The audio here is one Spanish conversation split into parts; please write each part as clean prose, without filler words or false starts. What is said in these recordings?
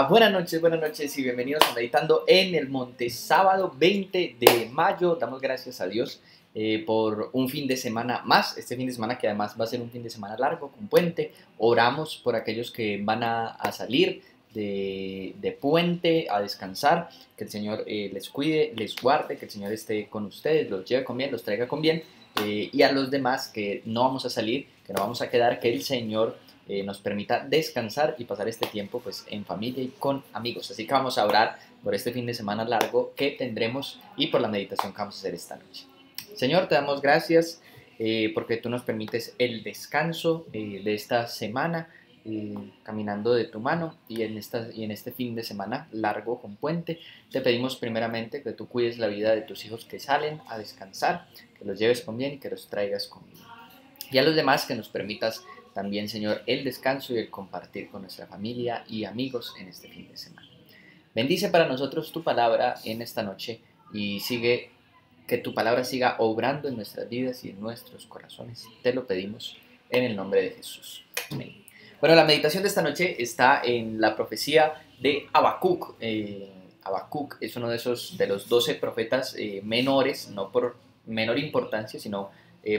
Buenas noches y bienvenidos a Meditando en el Monte. Sábado 20 de mayo, damos gracias a Dios por un fin de semana más. Este fin de semana que además va a ser un fin de semana largo, con puente. Oramos por aquellos que van a salir de puente a descansar. Que el Señor les cuide, les guarde, que el Señor esté con ustedes, los lleve con bien, los traiga con bien. Y a los demás que no vamos a salir, que no vamos a quedar, que el Señor nos permita descansar y pasar este tiempo pues en familia y con amigos. Así que vamos a orar por este fin de semana largo que tendremos y por la meditación que vamos a hacer esta noche. Señor, te damos gracias porque tú nos permites el descanso de esta semana, caminando de tu mano y en este fin de semana largo con puente. Te pedimos primeramente que tú cuides la vida de tus hijos que salen a descansar, que los lleves con bien y que los traigas con bien. Y a los demás que nos permitas también, Señor, el descanso y el compartir con nuestra familia y amigos en este fin de semana. Bendice para nosotros tu palabra en esta noche y que tu palabra siga obrando en nuestras vidas y en nuestros corazones. Te lo pedimos en el nombre de Jesús. Amén. Bueno, la meditación de esta noche está en la profecía de Habacuc. Habacuc es uno de los 12 profetas menores, no por menor importancia, sino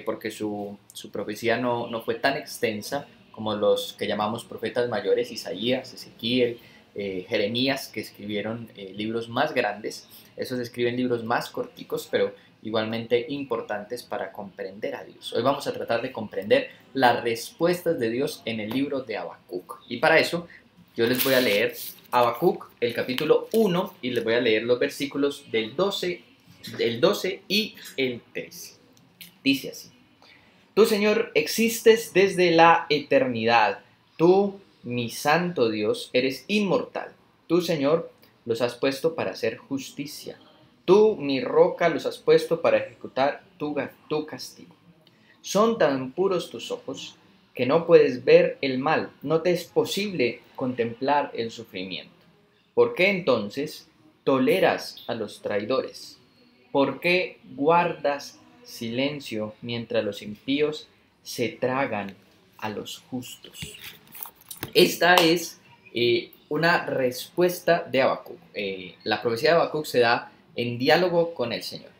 porque su profecía no fue tan extensa como los que llamamos profetas mayores, Isaías, Ezequiel, Jeremías, que escribieron libros más grandes. Esos escriben libros más corticos, pero igualmente importantes para comprender a Dios. Hoy vamos a tratar de comprender las respuestas de Dios en el libro de Habacuc. Y para eso yo les voy a leer Habacuc, el capítulo 1, y les voy a leer los versículos del 12 y el 13. Dice así: Tú, Señor, existes desde la eternidad. Tú, mi santo Dios, eres inmortal. Tú, Señor, los has puesto para hacer justicia. Tú, mi roca, los has puesto para ejecutar tu castigo. Son tan puros tus ojos que no puedes ver el mal. No te es posible contemplar el sufrimiento. ¿Por qué entonces toleras a los traidores? ¿Por qué guardas silencio mientras los impíos se tragan a los justos? Esta es una respuesta de Habacuc. La profecía de Habacuc se da en diálogo con el Señor.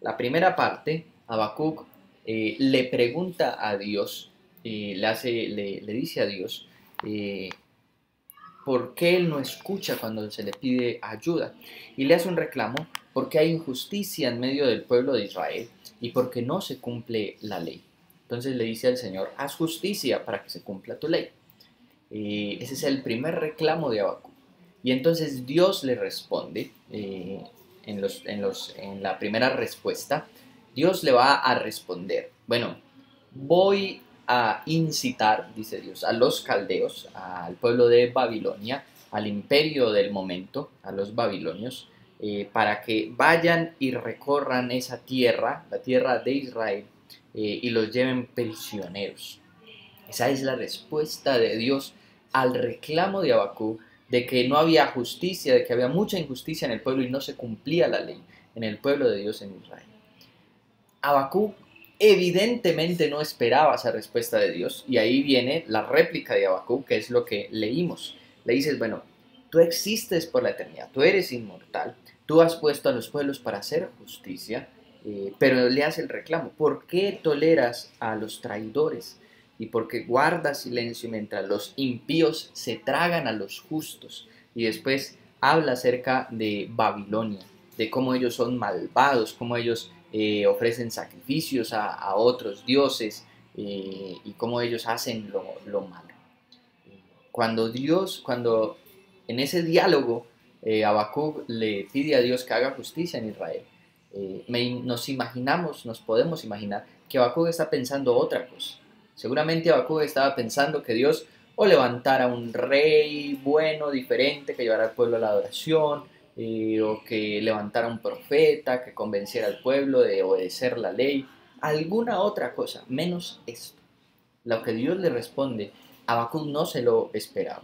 La primera parte, Habacuc le pregunta a Dios, le dice a Dios por qué él no escucha cuando se le pide ayuda, y le hace un reclamo porque hay injusticia en medio del pueblo de Israel y porque no se cumple la ley. Entonces le dice al Señor: haz justicia para que se cumpla tu ley. Ese es el primer reclamo de Habacuc. Y entonces Dios le responde en la primera respuesta. Dios le va a responder: bueno, voy a incitar, dice Dios, a los caldeos, al pueblo de Babilonia, al imperio del momento, a los babilonios, para que vayan y recorran esa tierra, la tierra de Israel, y los lleven prisioneros. Esa es la respuesta de Dios al reclamo de Habacuc de que no había justicia, de que había mucha injusticia en el pueblo y no se cumplía la ley en el pueblo de Dios en Israel. Habacuc evidentemente no esperaba esa respuesta de Dios, y ahí viene la réplica de Habacuc, que es lo que leímos. Le dices: bueno, tú existes por la eternidad, tú eres inmortal, tú has puesto a los pueblos para hacer justicia, pero le hace el reclamo: ¿por qué toleras a los traidores? Y porque guardas silencio mientras los impíos se tragan a los justos. Y después habla acerca de Babilonia, de cómo ellos son malvados, cómo ellos ofrecen sacrificios a otros dioses, y cómo ellos hacen lo malo. Cuando en ese diálogo Habacuc le pide a Dios que haga justicia en Israel, nos podemos imaginar que Habacuc está pensando otra cosa. Seguramente Habacuc estaba pensando que Dios o levantara un rey bueno, diferente, que llevara al pueblo a la adoración, o que levantara un profeta que convenciera al pueblo de obedecer la ley, alguna otra cosa, menos esto. Lo que Dios le responde, Habacuc no se lo esperaba.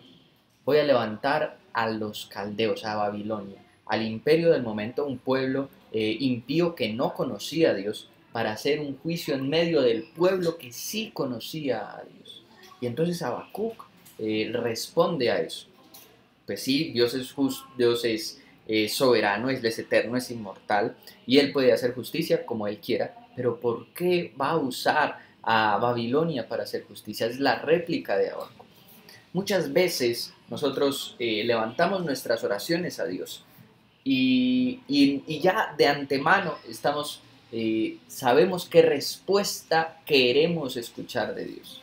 Voy a levantar a los caldeos, a Babilonia, al imperio del momento, un pueblo impío que no conocía a Dios, para hacer un juicio en medio del pueblo que sí conocía a Dios. Y entonces Habacuc responde a eso. pues sí, Dios es justo, Dios es soberano, Él es eterno, es inmortal, y Él puede hacer justicia como Él quiera, pero ¿por qué va a usar a Babilonia para hacer justicia? Es la réplica de Habacuc. Muchas veces nosotros levantamos nuestras oraciones a Dios y ya de antemano sabemos qué respuesta queremos escuchar de Dios.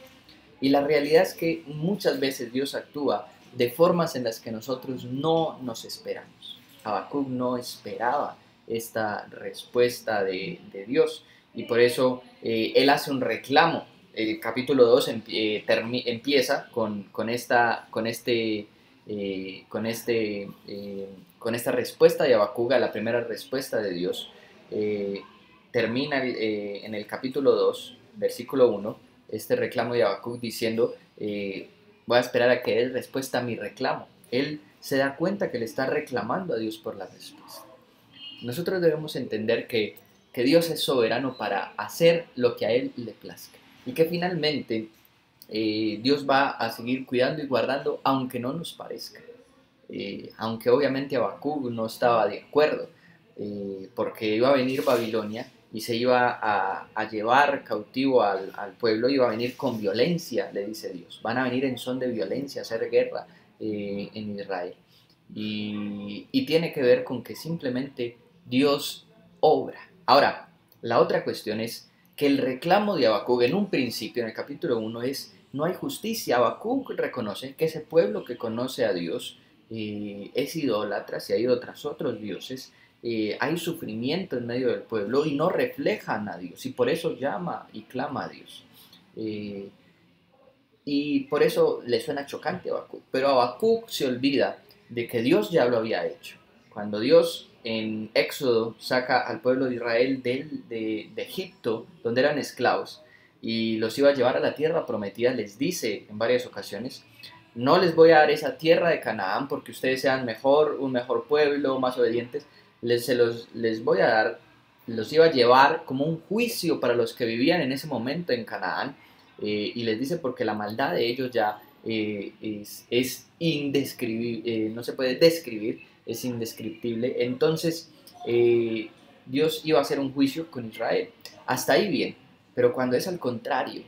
Y la realidad es que muchas veces Dios actúa de formas en las que nosotros no nos esperamos. Habacuc no esperaba esta respuesta de Dios y por eso él hace un reclamo. El capítulo 2 empieza con esta respuesta de Habacuc a la primera respuesta de Dios. Termina en el capítulo 2, versículo 1, este reclamo de Habacuc diciendo, voy a esperar a que dé respuesta a mi reclamo. Él se da cuenta que le está reclamando a Dios por la respuesta. Nosotros debemos entender que Dios es soberano para hacer lo que a Él le plazca y que finalmente Dios va a seguir cuidando y guardando aunque no nos parezca. Aunque obviamente Habacuc no estaba de acuerdo, porque iba a venir Babilonia y se iba a llevar cautivo al pueblo, iba a venir con violencia, le dice Dios. Van a venir en son de violencia, a hacer guerra en Israel. Y tiene que ver con que simplemente Dios obra. Ahora, la otra cuestión es que el reclamo de Habacuc en un principio, en el capítulo 1, es no hay justicia. Habacuc reconoce que ese pueblo que conoce a Dios es idólatra, se ha ido tras otros dioses, hay sufrimiento en medio del pueblo y no reflejan a Dios, y por eso llama y clama a Dios. Y por eso le suena chocante a Habacuc. Pero Habacuc se olvida de que Dios ya lo había hecho. Cuando Dios en Éxodo saca al pueblo de Israel de Egipto, donde eran esclavos, y los iba a llevar a la tierra prometida, les dice en varias ocasiones, no les voy a dar esa tierra de Canaán porque ustedes sean un mejor pueblo, más obedientes, les voy a dar, los iba a llevar como un juicio para los que vivían en ese momento en Canaán, y les dice porque la maldad de ellos ya es indescribible, no se puede describir, es indescriptible. Entonces Dios iba a hacer un juicio con Israel. Hasta ahí bien, pero cuando es al contrario,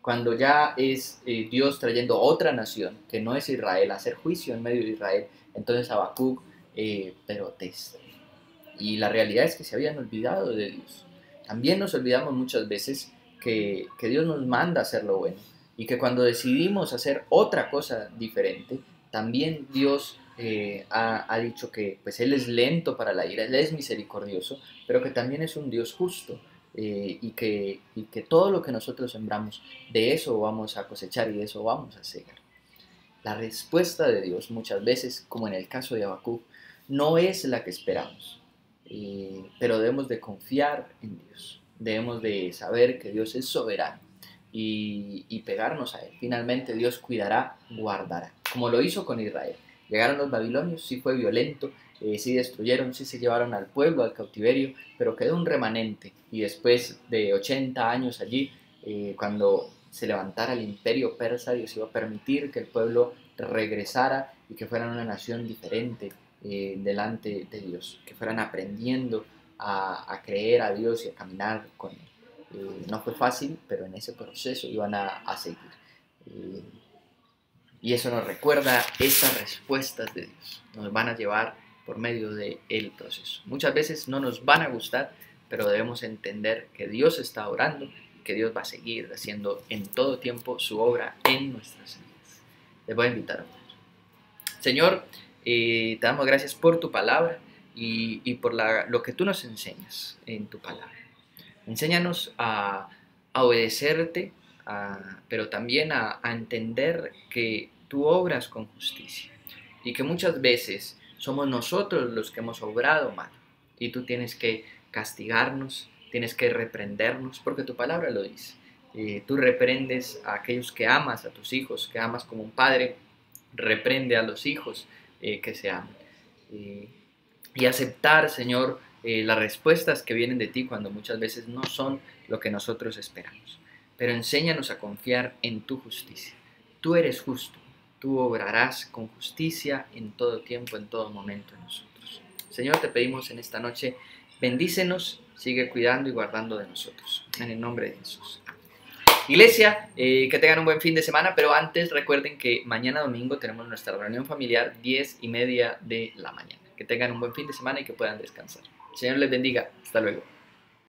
cuando ya es Dios trayendo otra nación, que no es Israel, a hacer juicio en medio de Israel, entonces Habacuc protesta. Y la realidad es que se habían olvidado de Dios. También nos olvidamos muchas veces que Dios nos manda a hacer lo bueno y que cuando decidimos hacer otra cosa diferente, también Dios ha dicho que pues Él es lento para la ira, Él es misericordioso, pero que también es un Dios justo, y que todo lo que nosotros sembramos, de eso vamos a cosechar y de eso vamos a cegar. La respuesta de Dios muchas veces, como en el caso de Habacuc, no es la que esperamos, pero debemos de confiar en Dios, debemos de saber que Dios es soberano y pegarnos a Él. Finalmente Dios cuidará, guardará, como lo hizo con Israel. Llegaron los babilonios, sí fue violento, sí destruyeron, sí se llevaron al pueblo al cautiverio, pero quedó un remanente y después de 80 años allí, cuando se levantara el imperio persa, Dios iba a permitir que el pueblo regresara y que fueran una nación diferente delante de Dios, que fueran aprendiendo a creer a Dios y a caminar con Él. No fue fácil, pero en ese proceso iban a seguir. Y eso nos recuerda estas respuestas de Dios. Nos van a llevar por medio del proceso. Muchas veces no nos van a gustar, pero debemos entender que Dios está orando y que Dios va a seguir haciendo en todo tiempo su obra en nuestras vidas. Les voy a invitar a orar. Señor, te damos gracias por tu palabra y por lo que tú nos enseñas en tu palabra. Enséñanos a obedecerte, pero también a entender que tú obras con justicia y que muchas veces somos nosotros los que hemos obrado mal y tú tienes que castigarnos, tienes que reprendernos, porque tu palabra lo dice. Tú reprendes a aquellos que amas, a tus hijos, que amas como un padre, reprende a los hijos que se aman. Y aceptar, Señor, las respuestas que vienen de ti cuando muchas veces no son lo que nosotros esperamos. Pero enséñanos a confiar en tu justicia. Tú eres justo, tú obrarás con justicia en todo tiempo, en todo momento en nosotros. Señor, te pedimos en esta noche, bendícenos, sigue cuidando y guardando de nosotros. En el nombre de Jesús. Iglesia, que tengan un buen fin de semana, pero antes recuerden que mañana domingo tenemos nuestra reunión familiar 10:30 de la mañana. Que tengan un buen fin de semana y que puedan descansar. El Señor les bendiga. Hasta luego.